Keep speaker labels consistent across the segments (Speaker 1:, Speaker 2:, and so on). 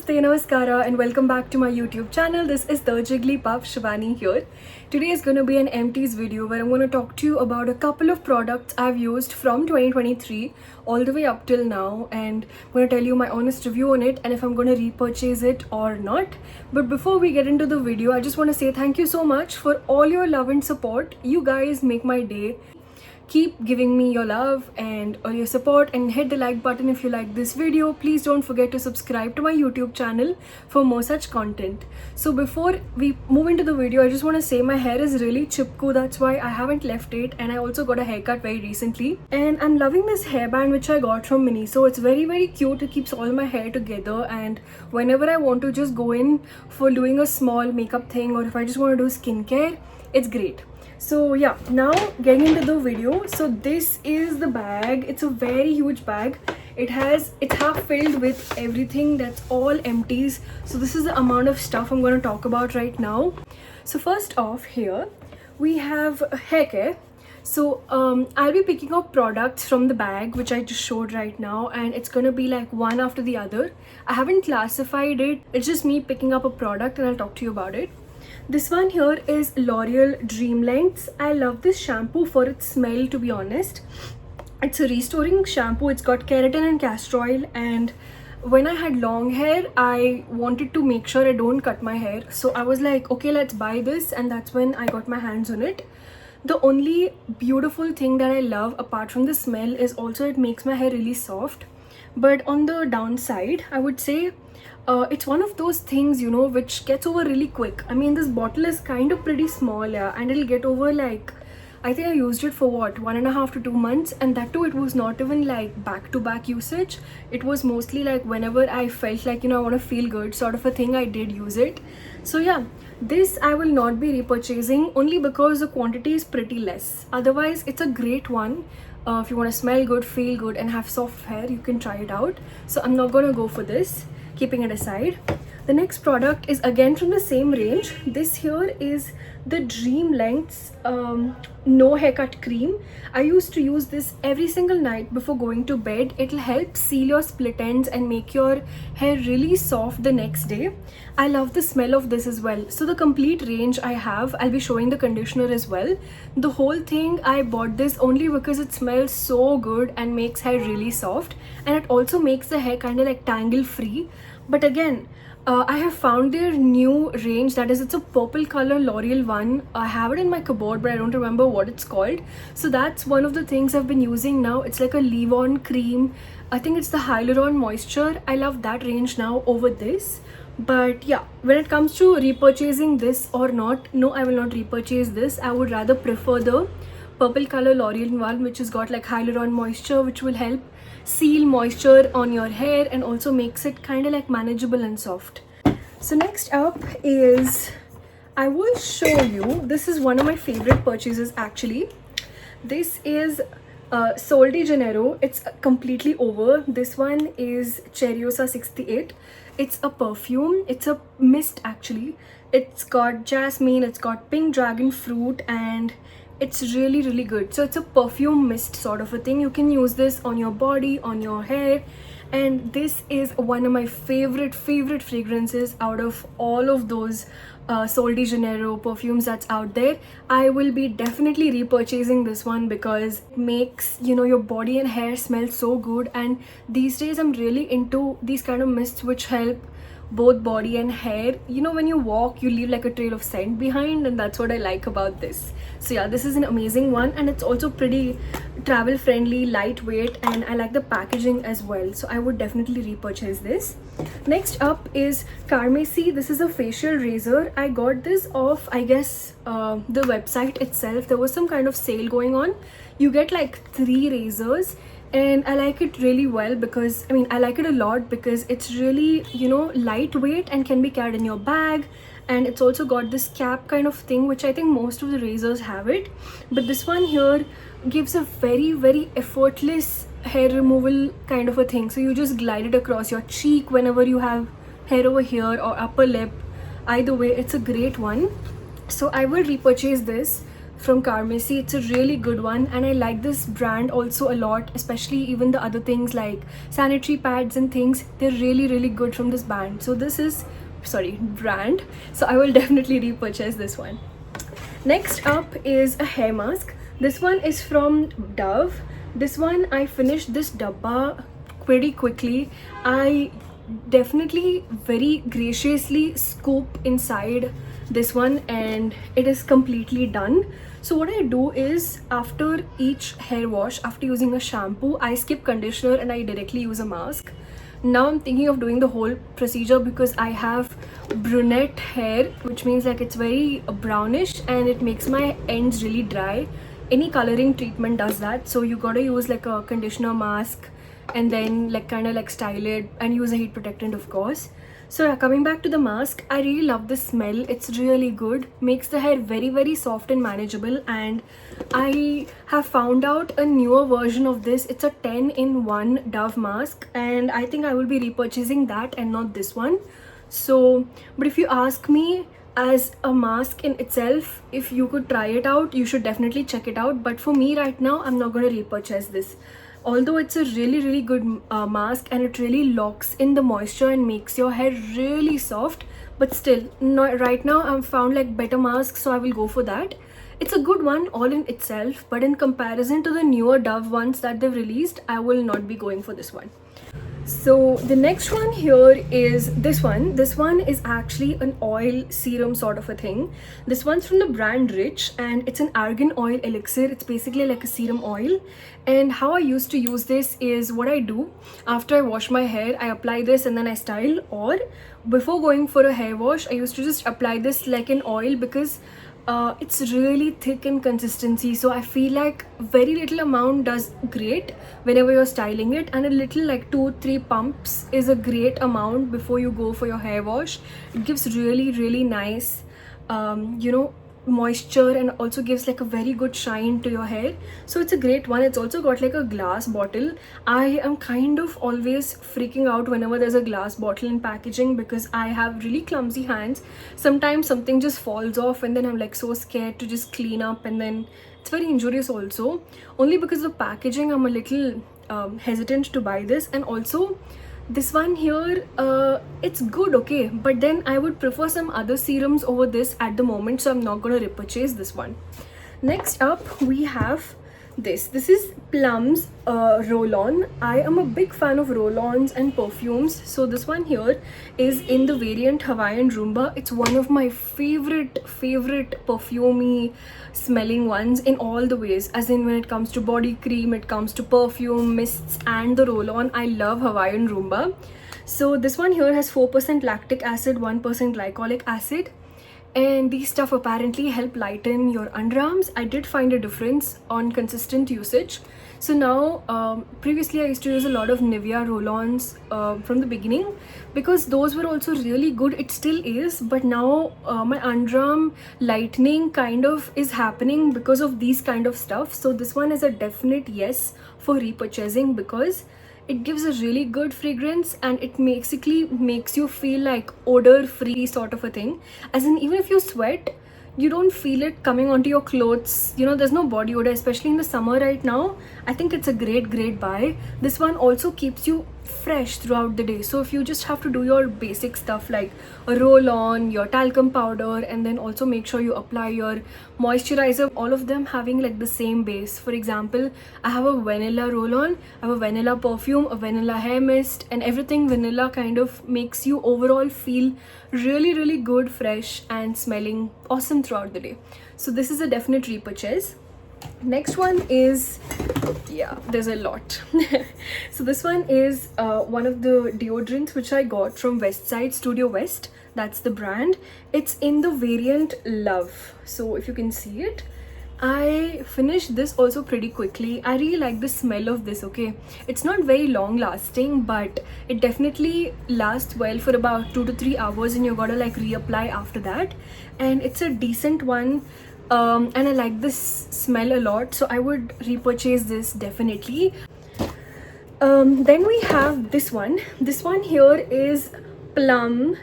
Speaker 1: Namaste, Namaskara, and welcome back to my YouTube channel. This is the Jigglypuff Shivani here. Today is going to be an empties video where I'm going to talk to you about a couple of products I've used from 2023 all the way up till now, and I'm going to tell you my honest review on it and if I'm going to repurchase it or not. But before we get into the video, I just want to say thank you so much for all your love and support. You guys make my day. Keep giving me your love and all your support, and hit the like button if you like this video. Please don't forget to subscribe to my YouTube channel for more such content. So before we move into the video, I just want to say my hair is really chipku. That's why I haven't left it, and I also got a haircut very recently, and I'm loving this hairband which I got from Miniso. It's very cute. It keeps all my hair together, and whenever I want to just go in for doing a small makeup thing, or if I just want to do skincare, it's great. So yeah, now getting into the video. So this is the bag. It's a very huge bag. It's half filled with everything. That's all empties. So this is the amount of stuff I'm going to talk about right now. So first off, here we have hair care. So I'll be picking up products from the bag which I just showed right now, and it's gonna be like one after the other. I haven't classified it. It's just me picking up a product and I'll talk to you about it. This one here is L'Oreal Dream Lengths. I love this shampoo for its smell, to be honest. It's a restoring shampoo. It's got keratin and castor oil, and when I had long hair, I wanted to make sure I don't cut my hair. So I was like, okay, let's buy this, and that's when I got my hands on it. The only beautiful thing that I love apart from the smell is also it makes my hair really soft. But on the downside, I would say it's one of those things, you know, which gets over really quick. I mean, this bottle is kind of pretty small, yeah, and it'll get over like, I think I used it for what, 1.5 to 2 months, and that too, it was not even like back-to-back usage. It was mostly like whenever I felt like, you know, I want to feel good sort of a thing, I did use it. So yeah, this I will not be repurchasing only because the quantity is pretty less. Otherwise, it's a great one. If you want to smell good, feel good, and have soft hair, you can try it out. So I'm not gonna go for this, keeping it aside. The next product is again from the same range. This here is the Dream Lengths No Haircut Cream. I used to use this every single night before going to bed. It'll help seal your split ends and make your hair really soft the next day. I love the smell of this as well. So the complete range I have, I'll be showing the conditioner as well. The whole thing, I bought this only because it smells so good and makes hair really soft, and it also makes the hair kind of like tangle free. But again, I have found their new range, that is, it's a purple color L'Oreal one. I have it in my cupboard, but I don't remember what it's called. So that's one of the things I've been using now. It's like a leave-on cream. I think it's the Hyaluron Moisture. I love that range now over this. But yeah, when it comes to repurchasing this or not, no, I will not repurchase this. I would rather prefer the purple color L'Oreal one, which has got like Hyaluron Moisture, which will help seal moisture on your hair and also makes it kind of like manageable and soft. So next up is, I will show you, this is one of my favorite purchases actually. This is Sol de Janeiro. It's completely over. This one is Cheriosa 68. It's a perfume. It's a mist actually. It's got jasmine, it's got pink dragon fruit, and it's really good. So it's a perfume mist sort of a thing. You can use this on your body, on your hair, and this is one of my favorite fragrances out of all of those Sol de Janeiro perfumes that's out there. I will be definitely repurchasing this one because it makes, you know, your body and hair smell so good, and these days I'm really into these kind of mists which help both body and hair. You know, when you walk, you leave like a trail of scent behind, and that's what I like about this. So yeah, this is an amazing one, and it's also pretty travel friendly, lightweight, and I like the packaging as well. So I would definitely repurchase this. Next up is Carmesy. This is a facial razor. I got this off, I guess, the website itself. There was some kind of sale going on. You get like 3 razors, and I like it really well because, I mean, I like it a lot because it's really, you know, lightweight and can be carried in your bag, and it's also got this cap kind of thing, which I think most of the razors have it, but this one here gives a very effortless hair removal kind of a thing. So you just glide it across your cheek whenever you have hair over here, or upper lip. Either way, it's a great one. So I will repurchase this from Carmesy. It's a really good one, and I like this brand also a lot, especially even the other things like sanitary pads and things. They're really good from this brand. So this is, sorry, brand. So I will definitely repurchase this one. Next up is a hair mask. This one is from Dove. This one, I finished this dabba pretty quickly. I definitely very graciously scoop inside this one and it is completely done. So what I do is, after each hair wash, after using a shampoo, I skip conditioner and I directly use a mask. Now I'm thinking of doing the whole procedure because I have brunette hair, which means like it's very brownish and it makes my ends really dry. Any coloring treatment does that, so you gotta use like a conditioner, mask, and then like kind of like style it and use a heat protectant, of course. So yeah, coming back to the mask, I really love the smell. It's really good, makes the hair very soft and manageable. And I have found out a newer version of this. It's a 10-in-1 Dove mask, and I think I will be repurchasing that and not this one. So but if you ask me, as a mask in itself, if you could try it out, you should definitely check it out. But for me right now, I'm not going to repurchase this. Although it's a really good mask and it really locks in the moisture and makes your hair really soft, but still, not right now, I've found like better masks, so I will go for that. It's a good one all in itself, but in comparison to the newer Dove ones that they've released, I will not be going for this one. So the next one here is this one. This one is actually an oil serum sort of a thing. This one's from the brand Rich and it's an argan oil elixir. It's basically like a serum oil. And how I used to use this is, what I do after I wash my hair, I apply this and then I style, or before going for a hair wash, I used to just apply this like an oil because it's really thick in consistency. So I feel like very little amount does great whenever you're styling it, and a little like 2-3 pumps is a great amount before you go for your hair wash. It gives really nice moisture and also gives like a very good shine to your hair. So it's a great one. It's also got like a glass bottle. I am kind of always freaking out whenever there's a glass bottle in packaging because I have really clumsy hands. Sometimes something just falls off and then I'm like so scared to just clean up, and then it's very injurious also. Only because of packaging, I'm a little hesitant to buy this. And also this one here, it's good, okay, but then I would prefer some other serums over this at the moment, so I'm not gonna repurchase this one. Next up we have this is Plum's roll-on. I am a big fan of roll-ons and perfumes, so this one here is in the variant Hawaiian Rumba. It's one of my favorite perfumey smelling ones in all the ways, as in when it comes to body cream, it comes to perfume, mists, and the roll-on. I love Hawaiian Rumba. So this one here has 4% lactic acid, 1% glycolic acid, and these stuff apparently help lighten your underarms. I did find a difference on consistent usage. So now, previously I used to use a lot of Nivea roll-ons from the beginning because those were also really good. It still is, but now my underarm lightening kind of is happening because of these kind of stuff. So this one is a definite yes for repurchasing because it gives a really good fragrance and it basically makes you feel like odor free sort of a thing, as in even if you sweat, you don't feel it coming onto your clothes. You know, there's no body odor, especially in the summer right now. I think it's a great buy. This one also keeps you fresh throughout the day. So if you just have to do your basic stuff like a roll on, your talcum powder, and then also make sure you apply your moisturizer, all of them having like the same base. For example, I have a vanilla roll on, I have a vanilla perfume, a vanilla hair mist, and everything vanilla kind of makes you overall feel really good, fresh, and smelling awesome throughout the day. So this is a definite repurchase. Next one is, yeah, there's a lot. So this one is one of the deodorants which I got from Westside Studio West. That's the brand. It's in the variant Love. So if you can see it, I finished this also pretty quickly. I really like the smell of this, okay. It's not very long lasting, but it definitely lasts well for about 2 to 3 hours, and you gotta like reapply after that. And it's a decent one. And I like this smell a lot, so I would repurchase this definitely. Then we have this one. This one here is Plum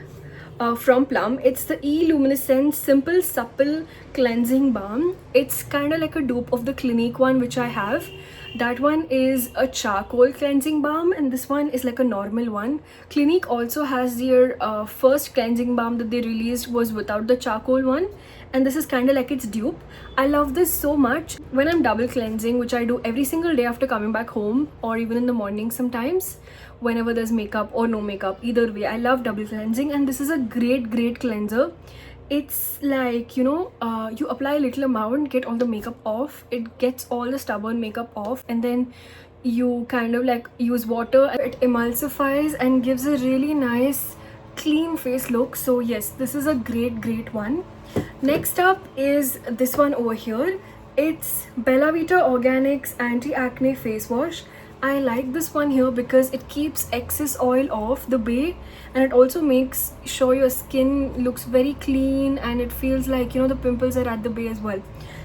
Speaker 1: from Plum. It's the E-Luminescence Simple Supple Cleansing Balm. It's kind of like a dupe of the Clinique one which I have. That one is a charcoal cleansing balm and this one is like a normal one. Clinique also has their first cleansing balm that they released was without the charcoal one, and this is kind of like its dupe. I love this so much. When I'm double cleansing, which I do every single day after coming back home or even in the morning sometimes, whenever there's makeup or no makeup, either way, I love double cleansing, and this is a great cleanser. It's like, you know, you apply a little amount, get all the makeup off, it gets all the stubborn makeup off, and then you kind of like use water, it emulsifies and gives a really nice clean face look. So yes, this is a great one. Next up is this one over here. It's Bella Vita Organics Anti-Acne Face Wash. I like this one here because it keeps excess oil off the base, and it also makes sure your skin looks very clean and it feels like, you know, the pimples are at the base as well.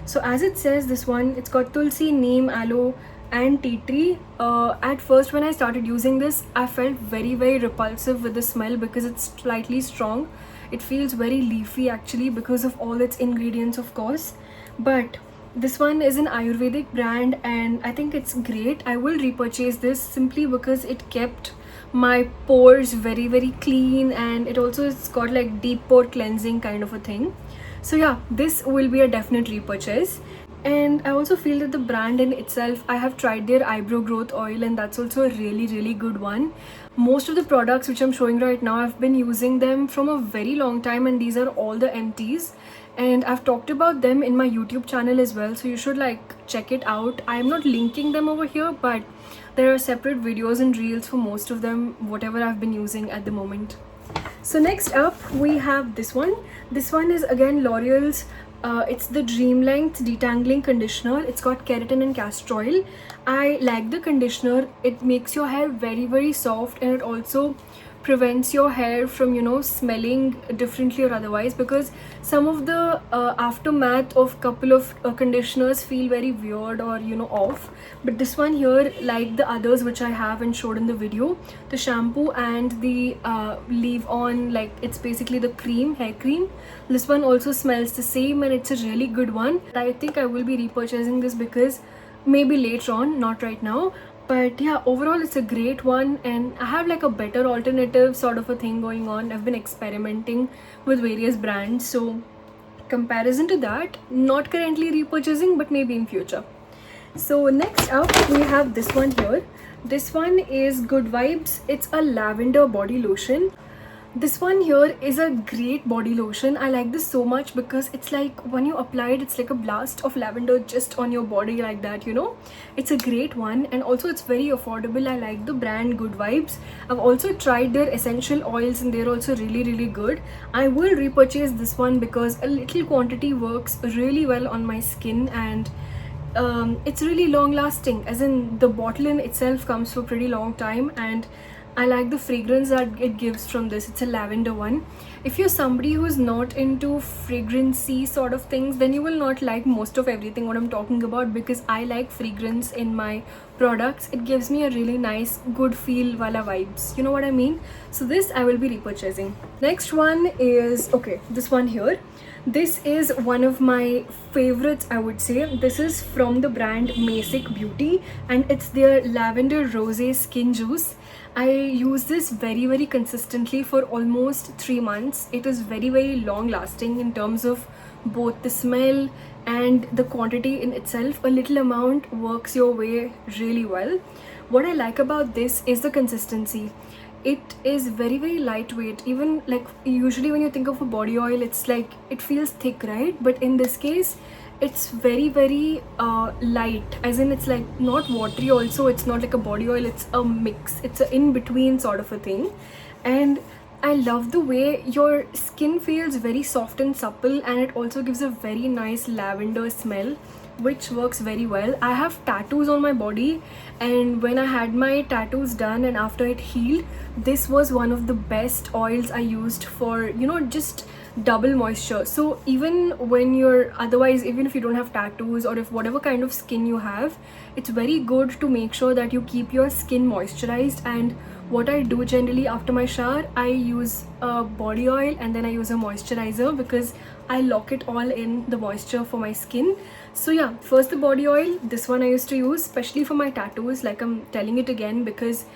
Speaker 1: So as it says, this one, it's got tulsi, neem, aloe and tea tree. At first when I started using this, I felt very repulsive with the smell because it's slightly strong. It feels very leafy actually because of all its ingredients, of course, but this one is an Ayurvedic brand and I think it's great. I will repurchase this simply because it kept my pores very clean, and it also has got like deep pore cleansing kind of a thing. So yeah, this will be a definite repurchase. And I also feel that the brand in itself, I have tried their eyebrow growth oil and that's also a really good one. Most of the products which I'm showing right now, I've been using them from a very long time, and these are all the empties, and I've talked about them in my YouTube channel as well, so you should like check it out. I'm not linking them over here, but there are separate videos and reels for most of them, whatever I've been using at the moment. So next up we have this one. This one is again L'Oreal's it's the Dream Length Detangling Conditioner. It's got keratin and castor oil. I like the conditioner. It makes your hair very soft, and it also prevents your hair from, you know, smelling differently or otherwise, because some of the aftermath of couple of conditioners feel very weird or, you know, off. But this one here, like the others which I have and showed in the video, the shampoo and the leave on, like it's basically the cream, hair cream, this one also smells the same and it's a really good one. I think I will be repurchasing this because maybe later on, not right now. But yeah, overall it's a great one, and I have like a better alternative sort of a thing going on. I've been experimenting with various brands, so comparison to that, not currently repurchasing, but maybe in future. So next up we have this one here. This one is Good Vibes. It's a lavender body lotion. This one here is a great body lotion. I like this so much because it's like when you apply it, it's like a blast of lavender just on your body like that, you know. It's a great one, and also it's very affordable. I like the brand Good Vibes. I've also tried their essential oils and they're also really good. I will repurchase this one because a little quantity works really well on my skin, and it's really long lasting, as in the bottle in itself comes for a pretty long time, and I like the fragrance that it gives from this. It's a lavender one. If you're somebody who's not into fragrancy sort of things, then you will not like most of everything what I'm talking about, because I like fragrance in my products. It gives me a really nice good feel wala vibes, you know what I mean. So this I will be repurchasing. Next one is, okay, this one here. This is one of my favorites, I would say. This is from the brand Masic Beauty and it's their Lavender Rosé Skin Juice. I use this very consistently for almost 3 months. It is very long lasting in terms of both the smell and the quantity in itself. A little amount works your way really well. What I like about this is the consistency. It is very lightweight. Even like usually when you think of a body oil, it's like it feels thick, right? But in this case it's very light, as in it's like not watery also. It's not like a body oil, it's a mix, it's a in between sort of a thing. And I love the way your skin feels very soft and supple, and it also gives a very nice lavender smell, which works very well. I have tattoos on my body, and when I had my tattoos done and after it healed, this was one of the best oils I used for, you know, just double moisture. So even when you're otherwise, even if you don't have tattoos or if whatever kind of skin you have, it's very good to make sure that you keep your skin moisturized. And what I do generally after my shower, I use a body oil and then I use a moisturizer because I lock it all in the moisture for my skin. So yeah, first the body oil. This one I used to use especially for my tattoos, like I'm telling it again, because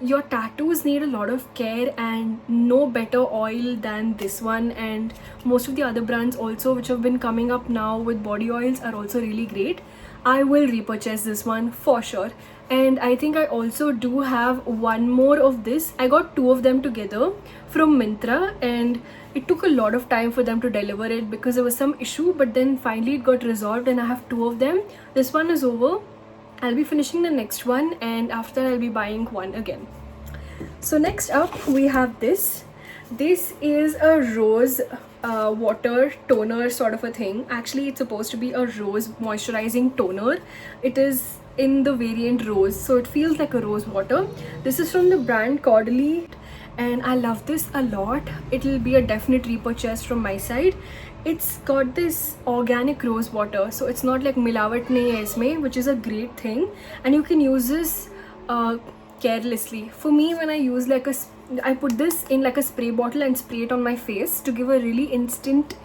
Speaker 1: your tattoos need a lot of care, and no better oil than this one. And most of the other brands also which have been coming up now with body oils are also really great. I will repurchase this one for sure. And I think I also do have one more of this. I got two of them together from Myntra, and it took a lot of time for them to deliver it because there was some issue, but then finally it got resolved and I have two of them. This one is over. I'll be finishing the next one, and after I'll be buying one again. So next up we have this. This is a rose water toner sort of a thing. Actually, it's supposed to be a rose moisturizing toner. It is in the variant rose, so it feels like a rose water. This is from the brand Caudalie, and I love this a lot. It will be a definite repurchase from my side. It's got this organic rose water, so it's not like milawat nahi hai isme, which is a great thing, and you can use this carelessly. For me, when I use I put this in like a spray bottle and spray it on my face to give a really instant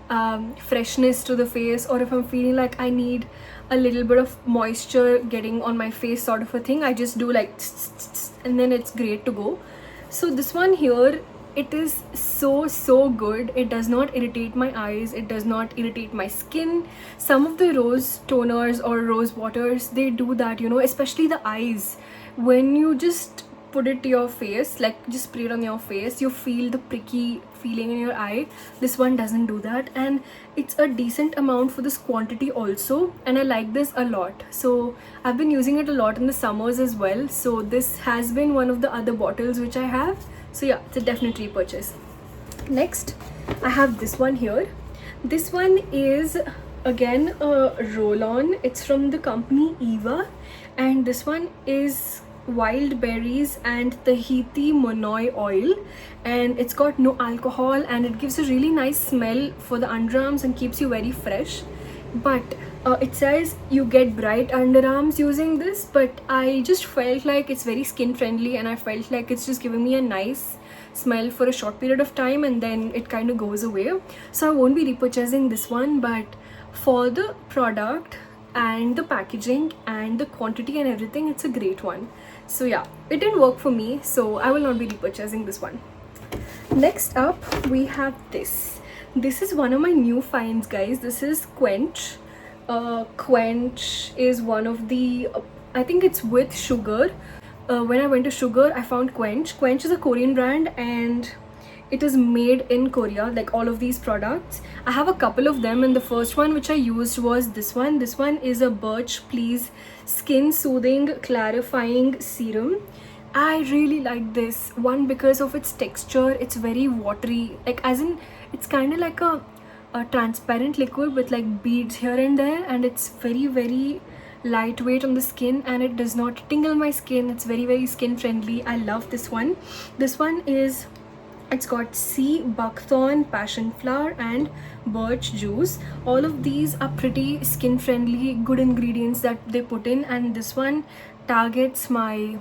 Speaker 1: freshness to the face, or if I'm feeling like I need a little bit of moisture getting on my face sort of a thing, I just do like and then it's great to go. So this one here, it is so good. It does not irritate my eyes, it does not irritate my skin. Some of the rose toners or rose waters, they do that, you know, especially the eyes. When you just put it to your face, like just spray it on your face, you feel the pricky feeling in your eye. This one doesn't do that, and it's a decent amount for this quantity also, and I like this a lot. So I've been using it a lot in the summers as well. So this has been one of the other bottles which I have. So yeah, it's a definite repurchase. Next, I have this one here. This one is again a roll-on. It's from the company Eva, and this one is wild berries and Tahiti monoi oil, and it's got no alcohol, and it gives a really nice smell for the underarms and keeps you very fresh. But it says you get bright underarms using this, but I just felt like it's very skin friendly, and I felt like it's just giving me a nice smell for a short period of time and then it kind of goes away. So I won't be repurchasing this one, but for the product and the packaging and the quantity and everything, it's a great one. So yeah, it didn't work for me, so I will not be repurchasing this one. Next up we have this. This is one of my new finds, guys. This is Quench. Quench is one of the I think it's with Sugar. When I went to Sugar, I found Quench. Quench is a Korean brand, and it is made in Korea, like all of these products. I have a couple of them, and the first one which I used was this one. This one is a Birch Please Skin Soothing Clarifying Serum. I really like this one because of its texture. It's very watery, like as in it's kind of like a transparent liquid with like beads here and there, and it's very lightweight on the skin, and it does not tingle my skin. It's very skin friendly. I love this one. This one is, it's got sea buckthorn, passion flower and birch juice. All of these are pretty skin friendly, good ingredients that they put in, and this one targets my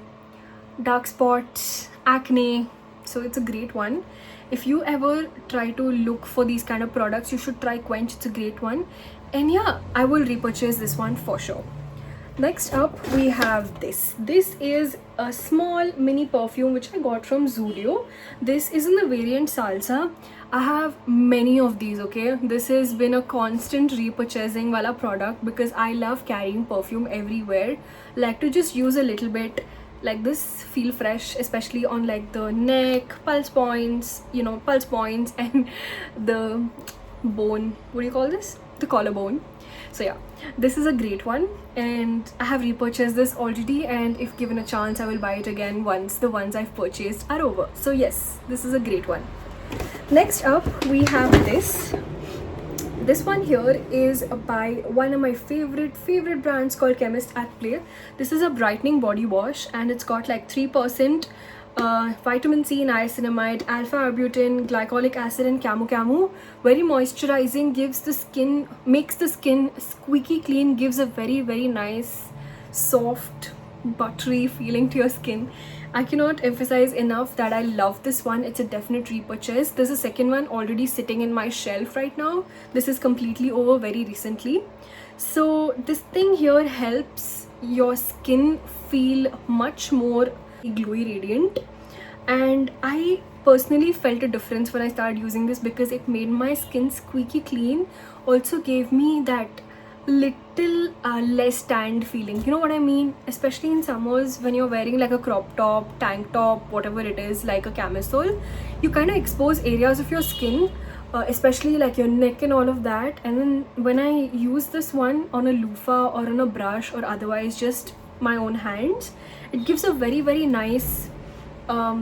Speaker 1: dark spots, acne, so it's a great one. If you ever try to look for these kind of products, you should try Quench. It's a great one, and yeah, I will repurchase this one for sure. Next up we have this. This is a small mini perfume which I got from Zudio. This is in the variant Salsa. I have many of these, okay? This has been a constant repurchasing wala product because I love carrying perfume everywhere. Like to just use a little bit like this, feel fresh, especially on like the neck, pulse points, you know, pulse points and the bone, what do you call this? The collarbone. So yeah, this is a great one, and I have repurchased this already, and if given a chance I will buy it again once the ones I've purchased are over. So yes, this is a great one. Next up we have this. This one here is by one of my favorite brands called Chemist at Play. This is a brightening body wash, and it's got like 3% vitamin C, niacinamide, alpha-arbutin, glycolic acid and camu. Very moisturizing, gives the skin, makes the skin squeaky clean, gives a very nice soft buttery feeling to your skin. I cannot emphasize enough that I love this one. It's a definite repurchase. There's a second one already sitting in my shelf right now. This is completely over very recently. So this thing here helps your skin feel much more glowy radiant, and I personally felt a difference when I started using this because it made my skin squeaky clean, also gave me that little less tanned feeling, you know what I mean, especially in summers when you're wearing like a crop top, tank top, whatever it is, like a camisole. You kind of expose areas of your skin, especially like your neck and all of that, and then when I use this one on a loofah or on a brush or otherwise just my own hands, it gives a very very nice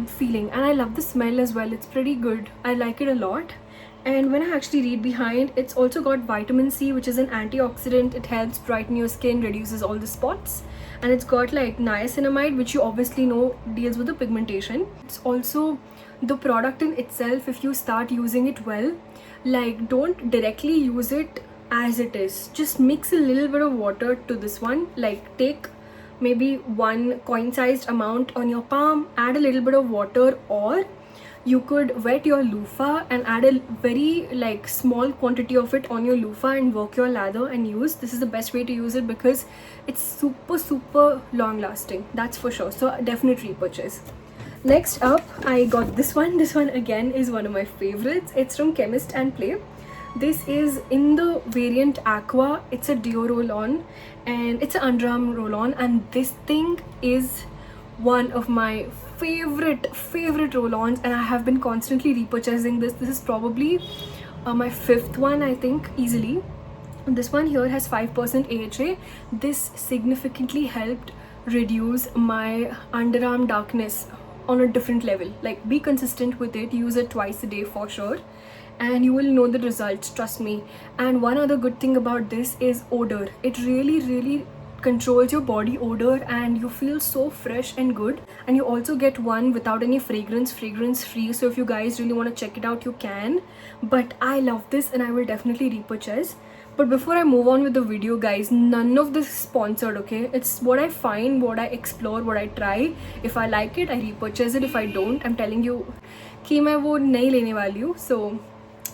Speaker 1: feeling, and I love the smell as well. It's pretty good. I like it a lot. And when I actually read behind, it's also got vitamin C, which is an antioxidant. It helps brighten your skin, reduces all the spots, and it's got like niacinamide, which you obviously know deals with the pigmentation. It's also the product in itself, if you start using it well, like don't directly use it as it is, just mix a little bit of water to this one, like take maybe one coin-sized amount on your palm, add a little bit of water, or you could wet your loofah and add a very like small quantity of it on your loofah and work your lather and use. This is the best way to use it because it's super long lasting, that's for sure. So definite repurchase. Next up, I got this one. This one again is one of my favorites. It's from Chemist and Play. This is in the variant Aqua. It's a deo roll-on and it's an underarm roll-on, and this thing is one of my favorite roll-ons, and I have been constantly repurchasing this. This is probably my fifth one, I think, easily. This one here has 5% AHA. This significantly helped reduce my underarm darkness on a different level. Like, be consistent with it, use it twice a day for sure, and you will know the results, trust me. And one other good thing about this is odor. It really controls your body odor and you feel so fresh and good. And you also get one without any fragrance free, so if you guys really want to check it out, you can. But I love this and I will definitely repurchase. But before I move on with the video, guys, none of this is sponsored, okay? It's what I find, what I explore, what I try. If I like it, I repurchase it. If I don't, I'm telling you कि मैं वो नहीं लेने वाली हूँ. So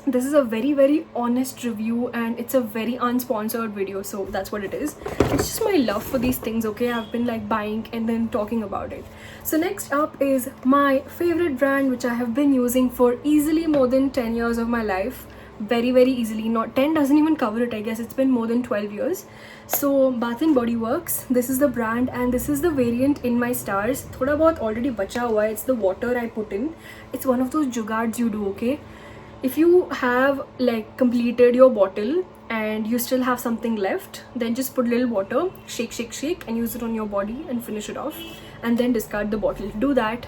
Speaker 1: this is a very honest review and it's a very unsponsored video, so that's what it is. It's just my love for these things, okay? I've been like buying and then talking about it. So next up is my favorite brand, which I have been using for easily more than 10 years of my life. Very easily. Not 10 doesn't even cover it, I guess. It's been more than 12 years. So Bath and Body Works, this is the brand and this is the variant In My Stars. Thoda bahut already bacha hua hai. It's the water I put in. It's one of those jugaads you do, okay? If you have like completed your bottle and you still have something left, then just put a little water, shake and use it on your body and finish it off, and then discard the bottle. Do that,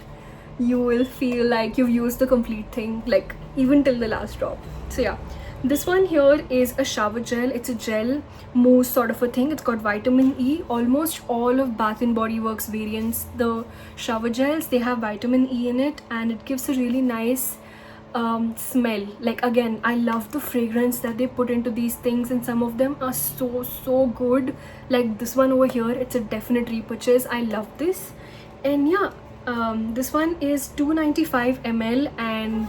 Speaker 1: you will feel like you've used the complete thing, like even till the last drop. So yeah, this one here is a shower gel. It's a gel mousse sort of a thing. It's got vitamin E. Almost all of Bath and Body Works variants, the shower gels, they have vitamin E in it, and it gives a really nice smell. Like, again, I love the fragrance that they put into these things, and some of them are so good. Like this one over here, it's a definite repurchase. I love this. And yeah, this one is 295 ml and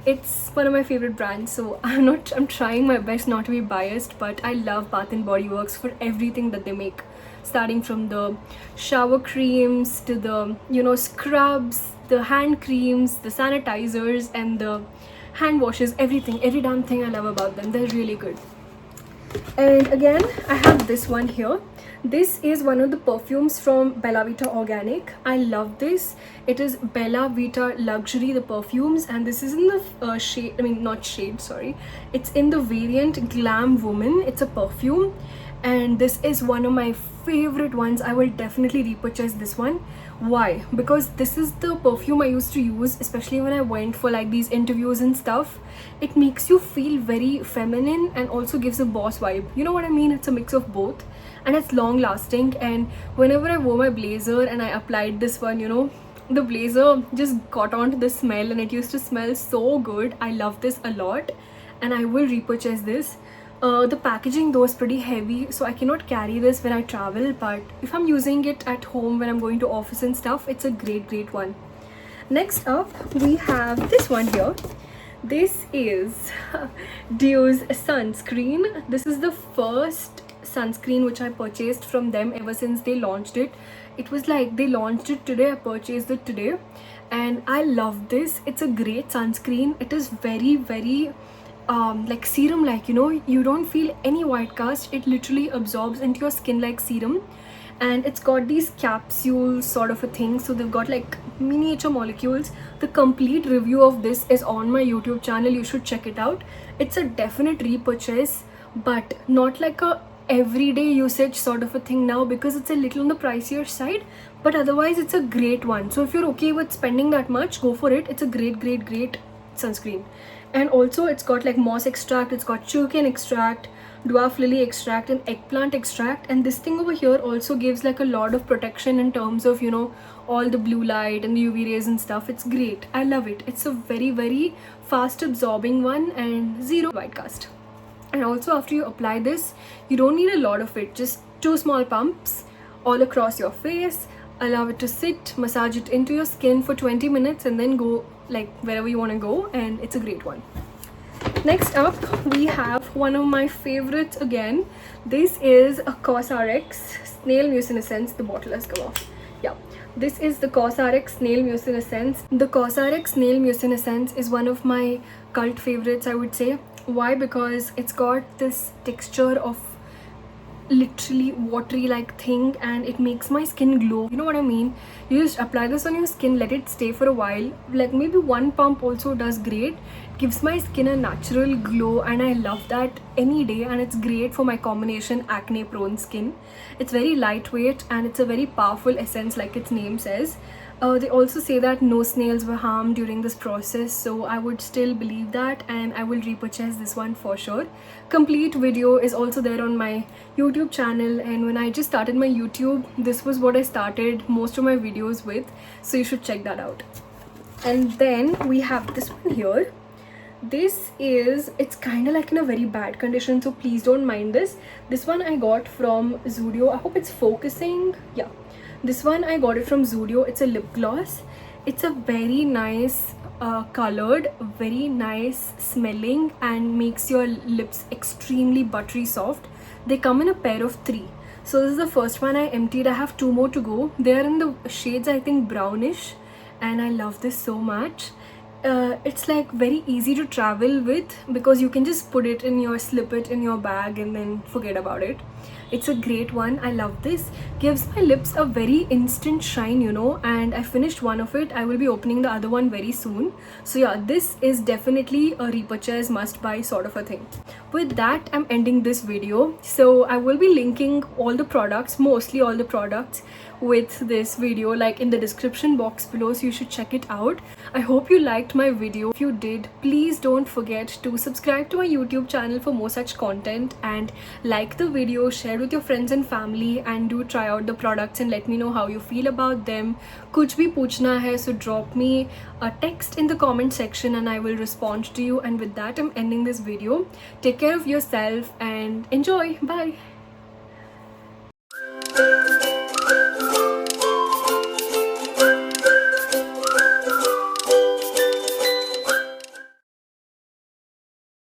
Speaker 1: it's one of my favorite brands. So I'm trying my best not to be biased, but I love Bath and Body Works for everything that they make, starting from the shower creams to the, you know, scrubs, the hand creams, the sanitizers, and the hand washes. Everything, every damn thing I love about them. They're really good. And again, I have this one here. This is one of the perfumes from Bella Vita Organic. I love this. It is Bella Vita Luxury, the perfumes, and this is in the shade, I mean not shade, sorry, it's in the variant Glam Woman. It's a perfume and this is one of my favorite ones. I will definitely repurchase this one. Why? Because this is the perfume I used to use, especially when I went for like these interviews and stuff. It makes you feel very feminine and also gives a boss vibe, you know what I mean? It's a mix of both, and it's long lasting. And whenever I wore my blazer and I applied this one, you know, the blazer just got onto the smell and it used to smell so good. I love this a lot and I will repurchase this. The packaging though is pretty heavy, so I cannot carry this when I travel, but if I'm using it at home when I'm going to office and stuff, it's a great one. Next up, we have this one here. This is Dio's sunscreen. This is the first sunscreen which I purchased from them ever since they launched it. It was like they launched it today, I purchased it today, and I love this. It's a great sunscreen. It is very like serum like, you know, you don't feel any white cast. It literally absorbs into your skin like serum, and it's got these capsules sort of a thing, so they've got like miniature molecules. The complete review of this is on my YouTube channel. You should check it out. It's a definite repurchase, but not like a everyday usage sort of a thing now, because it's a little on the pricier side, but otherwise it's a great one. So if you're okay with spending that much, go for it. It's a great sunscreen. And also it's got like moss extract, it's got sugarcane extract, dwarf lily extract, and eggplant extract. And this thing over here also gives like a lot of protection in terms of, you know, all the blue light and the UV rays and stuff. It's great. I love it. It's a very fast absorbing one and zero white cast. And also after you apply this, you don't need a lot of it, just 2 small pumps all across your face. Allow it to sit, massage it into your skin for 20 minutes, and then go like wherever you want to go, and it's a great one. Next up, we have one of my favorites again. This is a COSRX Snail Mucinescence. The bottle has come off. Yeah, this is the COSRX Snail Mucinescence. The COSRX Snail Mucinescence is one of my cult favorites, I would say. Why? Because it's got this texture of literally watery like thing, and it makes my skin glow. You know what I mean? You just apply this on your skin, let it stay for a while, like maybe 1 pump also does great. It gives my skin a natural glow, and I love that any day. And it's great for my combination acne prone skin. It's very lightweight, and it's a very powerful essence like its name says. They also say that no snails were harmed during this process, so I would still believe that, and I will repurchase this one for sure. Complete video is also there on my YouTube channel, and when I just started my YouTube, this was what I started most of my videos with, so you should check that out. And then we have this one here. This is, it's kind of like in a very bad condition, so please don't mind this. This one I got from Zudio. I hope it's focusing. Yeah, this one I got it from Zudio. It's a lip gloss. It's a very nice colored, very nice smelling, and makes your lips extremely buttery soft. They come in a pair of 3. So this is the first one I emptied. I have 2 more to go. They are in the shades, I think, brownish, and I love this so much. It's like very easy to travel with, because you can just put it in your, slip it in your bag and then forget about it. It's a great one. I love this. Gives my lips a very instant shine, you know, and I finished one of it. I will be opening the other one very soon. So yeah, this is definitely a repurchase, must buy sort of a thing. With that, I'm ending this video. So I will be linking all the products, mostly all the products with this video, like in the description box below, so you should check it out. I hope you liked my video. If you did, please don't forget to subscribe to my YouTube channel for more such content, and like the video, share with your friends and family, and do try out the products and let me know how you feel about them. Kuch bhi puchna hai, so drop me a text in the comment section and I will respond to you. And with that, I'm ending this video. Take care of yourself and enjoy. Bye.